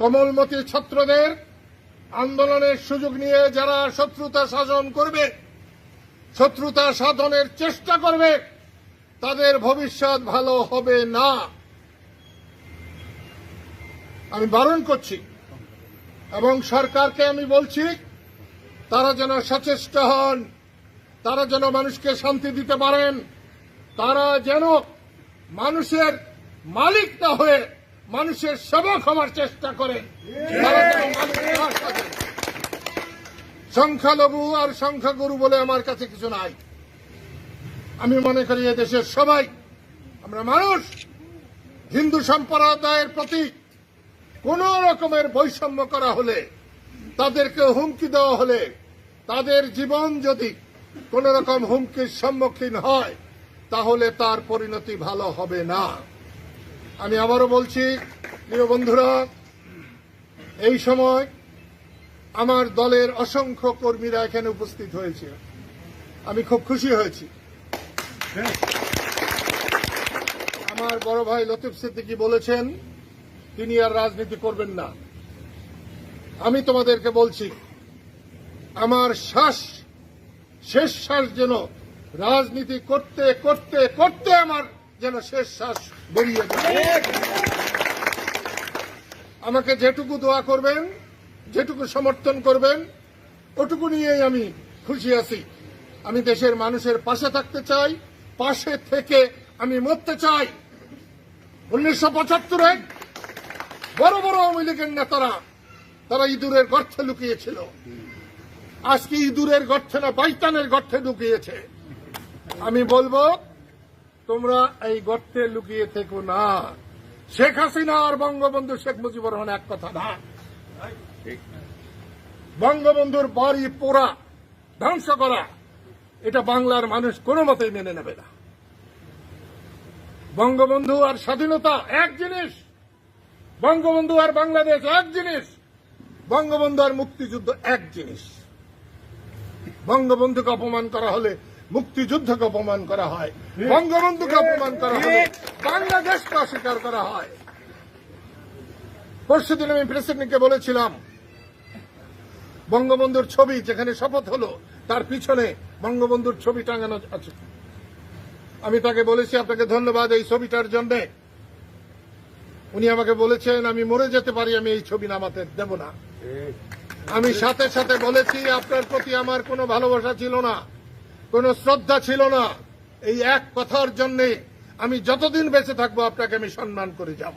কোমলমতি ছাত্রদের আন্দোলনের সুযোগ নিয়ে যারা শত্রুতা সাধন করবে, শত্রুতা সাধনের চেষ্টা করবে, তাদের ভবিষ্যৎ ভালো হবে না। আমি বারণ করছি এবং সরকারকে আমি বলছি, তারা যেন সচেষ্ট হন, তারা যেন মানুষকে শান্তি দিতে পারেন, তারা যেন মানুষের মালিক না হয়ে মানুষের সেবক হওয়ার চেষ্টা করেন। সংখ্যালঘু আর সংখ্যাগুরু বলে আমার কাছে কিছু নাই। আমি মনে করি এদেশের সবাই আমরা মানুষ। হিন্দু সম্প্রদায়ের প্রতি কোন রকমের বৈষম্য করা হলে, তাদেরকে হুমকি দেওয়া হলে, তাদের জীবন যদি কোন রকম হুমকির সম্মুখীন হয়, তাহলে তার পরিণতি ভালো হবে না। আমি আবারও বলছি, প্রিয় বন্ধুরা, এই সময় আমার দলের অসংখ্য কর্মীরা এখানে উপস্থিত হয়েছে। আমি খুব খুশি হয়েছি। আমার বড় ভাই লতিফ সিদ্দিকী বলেছেন তিনি আর রাজনীতি করবেন না। আমি তোমাদেরকে বলছি, আমার শেষ শ্বাস যেন রাজনীতি করতে করতে করতে আমার যেন শেষ শ্বাস বেরিয়ে যায়। আমাকে যেটুকু দোয়া করবেন, যেটুকু সমর্থন করবেন, ওটুকু নিয়েই আমি খুশি আছি। আমি দেশের মানুষের পাশে থাকতে চাই, পাশে থেকে আমি মরতে চাই। 1975-এ বড় বড় আওয়ামী লীগের নেতারা তারা ইঁদুরের গর্তে লুকিয়েছিল। আজকে ইঁদুরের গর্তে না, বাইতানের গর্তে লুকিয়েছে। আমি বলবো, তোমরা এই গর্তে লুকিয়ে থেকো না। শেখ হাসিনা আর বঙ্গবন্ধু শেখ মুজিবুর রহমান এক কথা না। বঙ্গবন্ধুর বাড়ি পোড়া, ধ্বংস করা, এটা বাংলার মানুষ কোনো মতেই মেনে নেবে না। বঙ্গবন্ধু আর স্বাধীনতা এক জিনিস, বঙ্গবন্ধু আর বাংলাদেশ এক জিনিস, বঙ্গবন্ধু আর মুক্তিযুদ্ধ এক জিনিস। বঙ্গবন্ধুকে অপমান করা হলে মুক্তিযুদ্ধকে অপমান করা হয়, বঙ্গবন্ধুকে অপমান করা হলে বাংলাদেশকে অস্বীকার করা হয়। পরশুদিন আমি প্রেসিডেন্টকে বলেছিলাম, বঙ্গবন্ধুর ছবি যেখানে শপথ হলো তার পিছনে বঙ্গবন্ধুর ছবি টাঙানো আছে। আমি তাকে বলেছি, আপনাকে ধন্যবাদ এই ছবিটার জন্য। উনি আমাকে বলেছেন, আমি মরে যেতে পারি, আমি এই ছবি নামাতে দেব না। আমি সাথে সাথে বলেছি, আপনার প্রতি আমার কোনো ভালোবাসা ছিল না, কোনো শ্রদ্ধা ছিল না। এই এক কথার জন্য আমি যতদিন বেঁচে থাকবো আপনাকে আমি সম্মান করে যাব।